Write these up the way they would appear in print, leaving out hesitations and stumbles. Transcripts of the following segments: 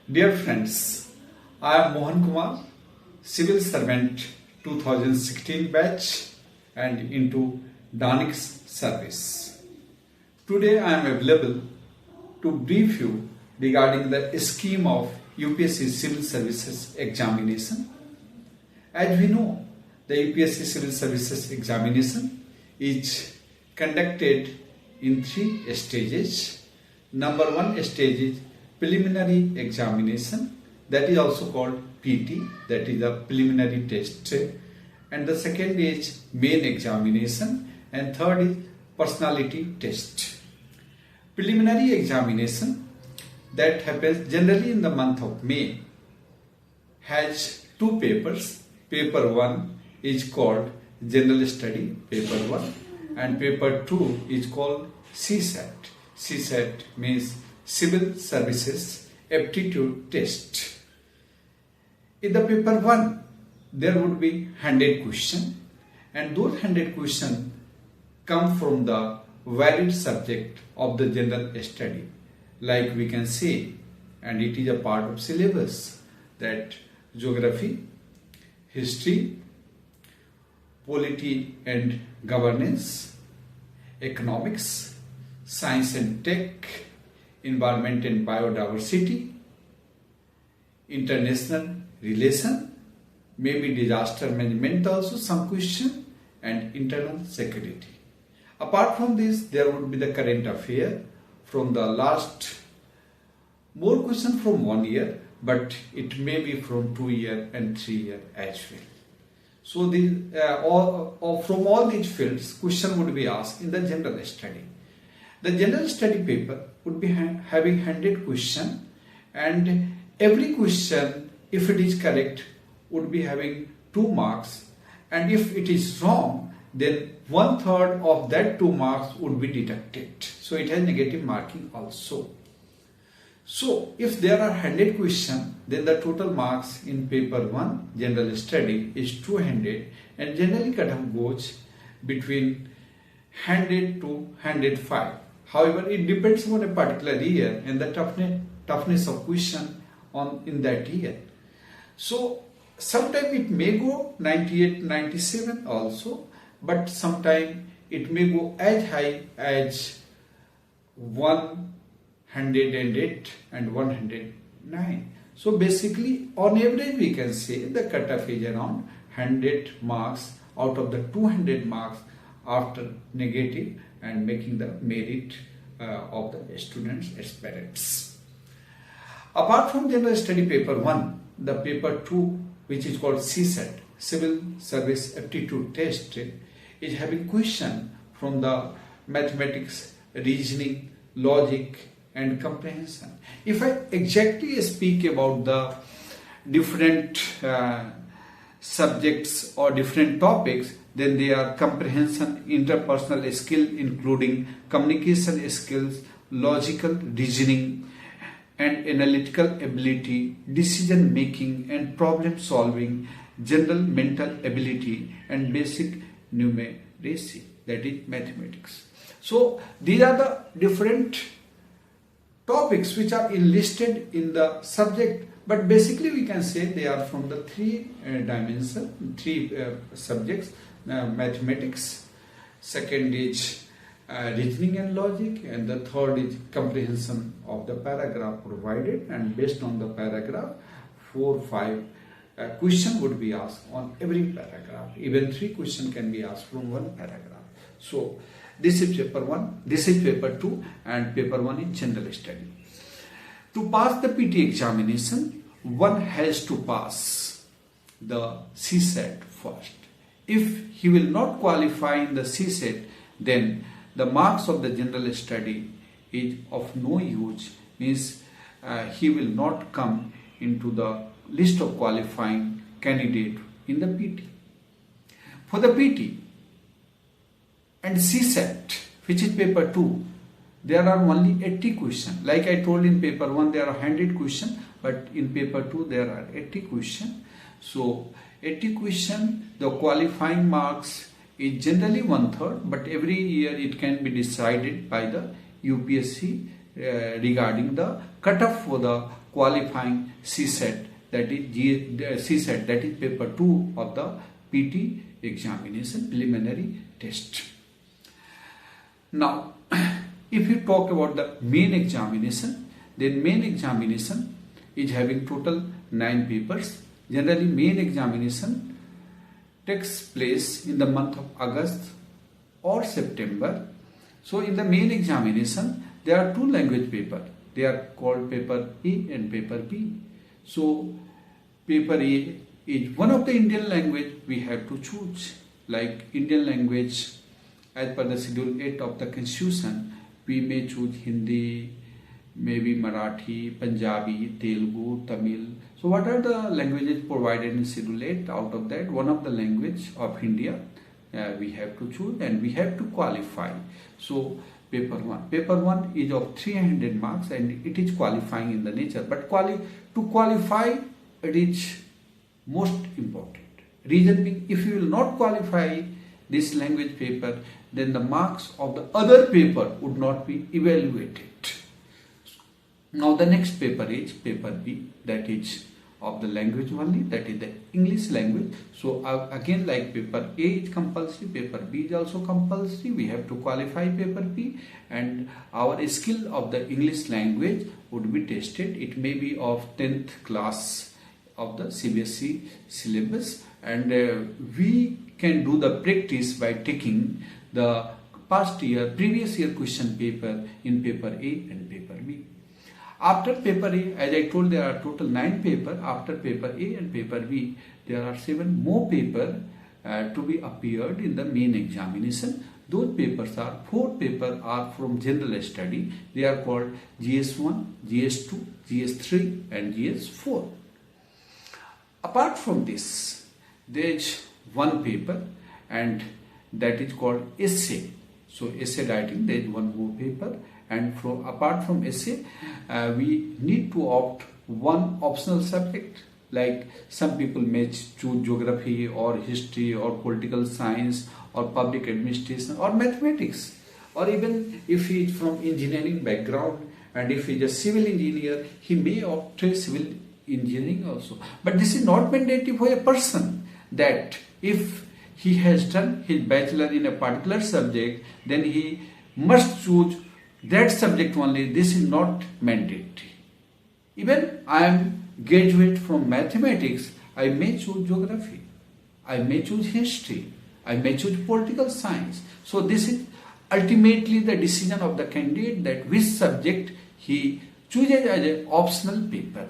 Dear friends, I am Mohan Kumar, Civil Servant 2016 batch and into Danix service. Today I am available to brief you regarding the scheme of UPSC Civil Services examination. As we know, the UPSC Civil Services examination is conducted in 3 stages. Number 1 stage is preliminary examination, that is also called PT, that is a preliminary test, and the second is main examination, and third is personality test. Preliminary examination that happens generally in the month of May has 2 papers. Paper 1 is called General Study, Paper 1, and Paper 2 is called CSAT. CSAT means Civil Services Aptitude Test. In the Paper 1, there would be 100 questions, and those 100 questions come from the varied subject of the general study. Like we can say, and it is a part of syllabus, that geography, history, polity and governance, economics, science and tech, environment and biodiversity, international relation, maybe disaster management also some question, and internal security. Apart from this, there would be the current affair from the last, more question from 1 year, but it may be from 2 year and 3 year as well. So from all these fields, question would be asked in the general study. The general study paper would be having 100 questions, and every question, if it is correct, would be having 2 marks, and if it is wrong, then 1/3 of that 2 marks would be deducted. So it has negative marking also. So if there are 100 questions, then the total marks in paper 1 general study is 200, and generally cutoff goes between 100 to 105. However, it depends on a particular year and the toughness of question in that year. So sometimes it may go 98, 97 also, but sometimes it may go as high as 108 and 109. So basically, on average, we can say the cutoff is around 100 marks out of the 200 marks after negative and making the merit of the students' aspirants. Apart from general study paper 1, the paper 2, which is called CSAT, Civil Service Aptitude Test, is having question from the mathematics, reasoning, logic and comprehension. If I exactly speak about the different subjects or different topics, then they are comprehension, interpersonal skill including communication skills, logical reasoning and analytical ability, decision making and problem solving, general mental ability and basic numeracy, that is mathematics. So these are the different topics which are enlisted in the subject, but basically we can say they are from the 3 dimensions, 3 subjects. Mathematics, second is reasoning and logic, and the third is comprehension of the paragraph provided, and based on the paragraph 4-5 question would be asked on every paragraph. Even 3 questions can be asked from 1 paragraph. So this is paper 1, this is paper 2, and paper 1 is general study. To pass the PT examination, one has to pass the CSAT first. If he will not qualify in the CSAT, then the marks of the general study is of no use, means he will not come into the list of qualifying candidate in the PT. For the PT and CSAT, which is paper 2, there are only 80 questions. Like I told, in paper 1 there are 100 questions, but in paper 2 there are 80 questions. So 80 questions, the qualifying marks is generally 1/3, but every year it can be decided by the UPSC regarding the cutoff for the qualifying CSET, that is CSET, that is paper 2 of the PT examination preliminary test. Now, if you talk about the main examination, then main examination is having total 9 papers. Generally, main examination takes place in the month of August or September. So, in the main examination, there are 2 language papers. They are called paper A and paper B. So, paper A is one of the Indian language we have to choose. Like Indian language, as per the schedule 8 of the constitution, we may choose Hindi, maybe Marathi, Punjabi, Telugu, Tamil. So what are the languages provided in schedule 8? Out of that, one of the language of India we have to choose, and we have to qualify. So paper 1 is of 300 marks, and it is qualifying in the nature. But to qualify, it is most important. Reason being, if you will not qualify this language paper, then the marks of the other paper would not be evaluated. Now the next paper is paper B, that is of the language only, that is the English language. So again, like paper A is compulsory, paper B is also compulsory. We have to qualify paper B, and our skill of the English language would be tested. It may be of 10th class of the CBSE syllabus, and we can do the practice by taking the previous year question paper in paper A and paper B. After paper A, as I told, there are total 9 papers. After paper A and paper B, there are 7 more papers to be appeared in the main examination. Those papers are 4 papers are from general study. They are called GS1, GS2, GS3 and GS4. Apart from this, there is one paper, and that is called essay. So essay writing, there is one more paper, and apart from essay, we need to opt one optional subject. Like some people may choose geography or history or political science or public administration or mathematics, or even if he is from engineering background, and if he is a civil engineer, he may opt for civil engineering also. But this is not mandatory for a person, that if he has done his bachelor in a particular subject, then he must choose that subject only. This is not mandatory. Even I am graduate from mathematics, I may choose geography, I may choose history, I may choose political science. So this is ultimately the decision of the candidate, that which subject he chooses as an optional paper.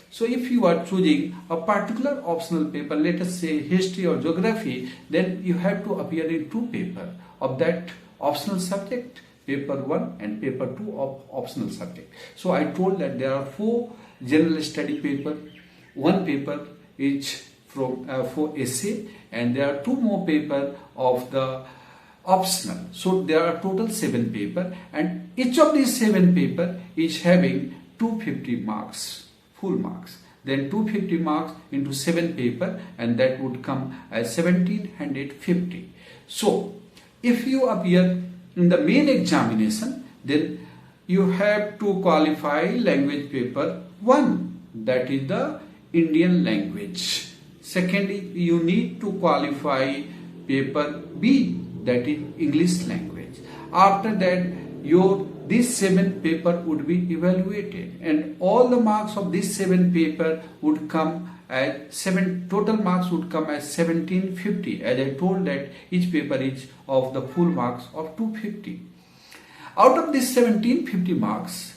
So if you are choosing a particular optional paper, let us say history or geography, then you have to appear in 2 papers of that optional subject, paper 1 and paper 2 of optional subject. So I told that there are 4 general study papers, 1 paper is for essay, and there are 2 more papers of the optional. So there are total 7 papers, and each of these 7 papers is having 250 marks. Full marks. Then 250 marks into 7 paper, and that would come as 1750. So if you appear in the main examination, then you have to qualify language paper 1, that is the Indian language. Secondly, you need to qualify paper B, that is English language. After that, these 7 papers would be evaluated, and all the marks of these 7 papers would come as total marks would come as 1750. As I told that each paper is of the full marks of 250. Out of these 1750 marks,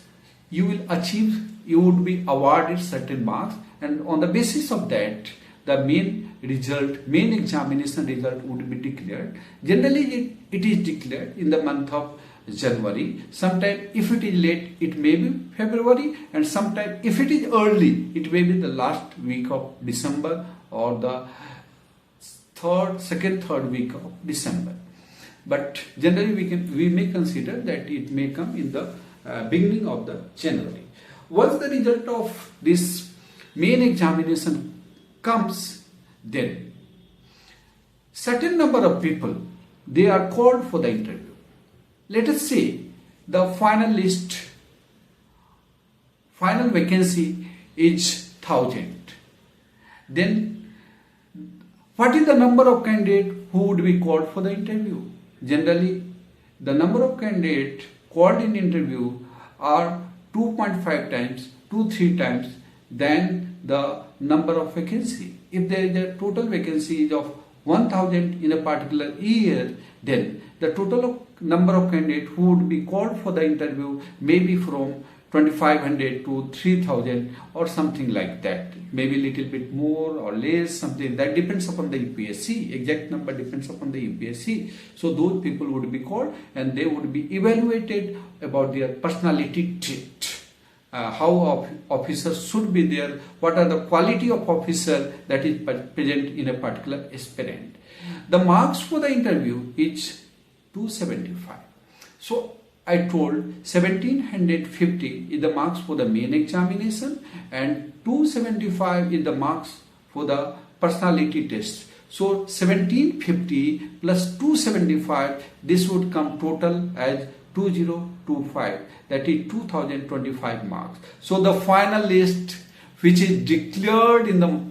you would be awarded certain marks, and on the basis of that, the main examination result would be declared. Generally, it is declared in the month of January. Sometimes if it is late, it may be February, and sometimes if it is early, it may be the last week of December or the third week of December. But generally we may consider that it may come in the beginning of the January. Once the result of this main examination comes, then certain number of people, they are called for the interview. Let us say the final list final vacancy is 1000. Then what is the number of candidates who would be called for the interview? Generally, the number of candidates called in interview are 2.5 times, 2-3 times than the number of vacancy. If there is a total vacancy of 1000 in a particular year, then the total number of candidates who would be called for the interview may be from 2500 to 3000 or something like that. Maybe a little bit more or less, something that depends upon the UPSC. Exact number depends upon the UPSC. So those people would be called and they would be evaluated about their personality trait. How officers should be there, what are the quality of officer that is present in a particular aspirant. The marks for the interview is 275. So I told 1750 is the marks for the main examination and 275 is the marks for the personality test. So 1750 plus 275, this would come total as 2025, that is 2025 marks. So the final list, which is declared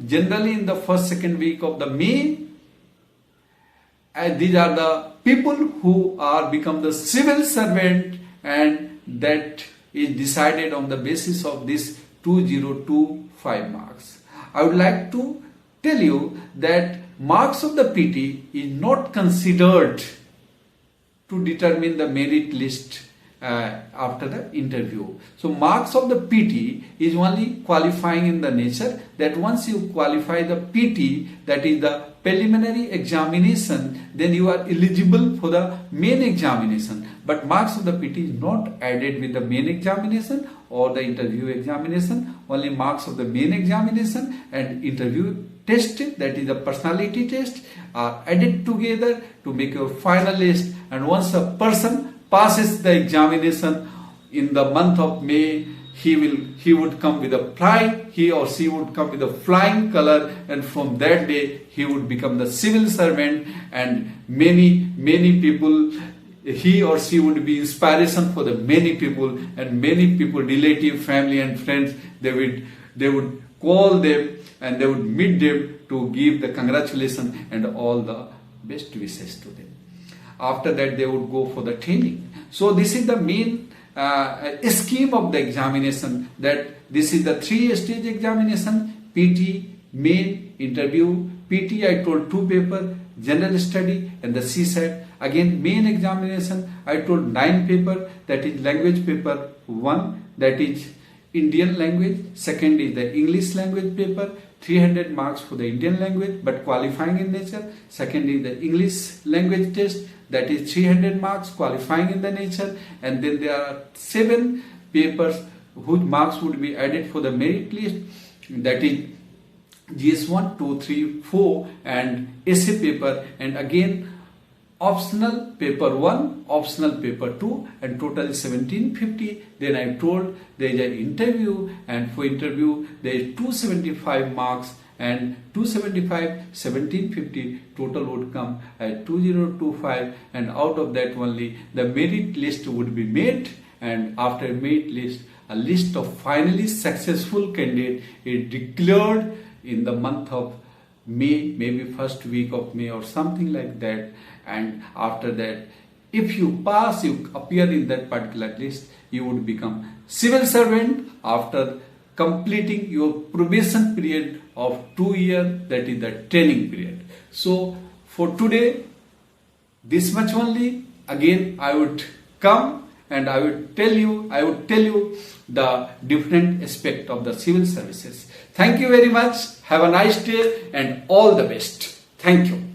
generally in the second week of the May, and these are the people who are become the civil servant, and that is decided on the basis of this 2025 marks. I would like to tell you that marks of the PT is not considered to determine the merit list after the interview. So marks of the PT is only qualifying in the nature that once you qualify the PT, that is the preliminary examination, then you are eligible for the main examination. But marks of the PT is not added with the main examination or the interview examination. Only marks of the main examination and interview test, that is the personality test, are added together to make your final list. And once a person passes the examination in the month of May, he would come with a flying, he or she would come with a flying color, and from that day he would become the civil servant, and many people, he or she would be inspiration for the many people, and many people, relative, family and friends, they would call them and they would meet them to give the congratulations and all the best wishes to them. After that they would go for the training. So this is the main scheme of the examination, that this is the 3-stage examination: PT, main, interview. PT I told 2 paper, general study and the CSAT. Again main examination I told 9 paper, that is language paper 1, that is Indian language. Second is the English language paper, 300 marks for the Indian language but qualifying in nature. Second is the English language test, that is 300 marks qualifying in the nature. And then there are 7 papers whose marks would be added for the merit list, that is GS1, 2, 3, 4 and essay paper, and again optional paper 1, optional paper 2, and total is 1750. Then I told there is an interview, and for interview there is 275 marks, and 275 1750 total would come at 2025, and out of that only the merit list would be made, and after merit list a list of finally successful candidates is declared in the month of May, maybe first week of May or something like that. And after that, if you pass, you appear in that particular list, you would become civil servant after completing your probation period of 2 years, that is the training period. So for today, this much only. Again I would come and I would tell you the different aspect of the civil services. Thank you very much. Have a nice day and all the best. Thank you.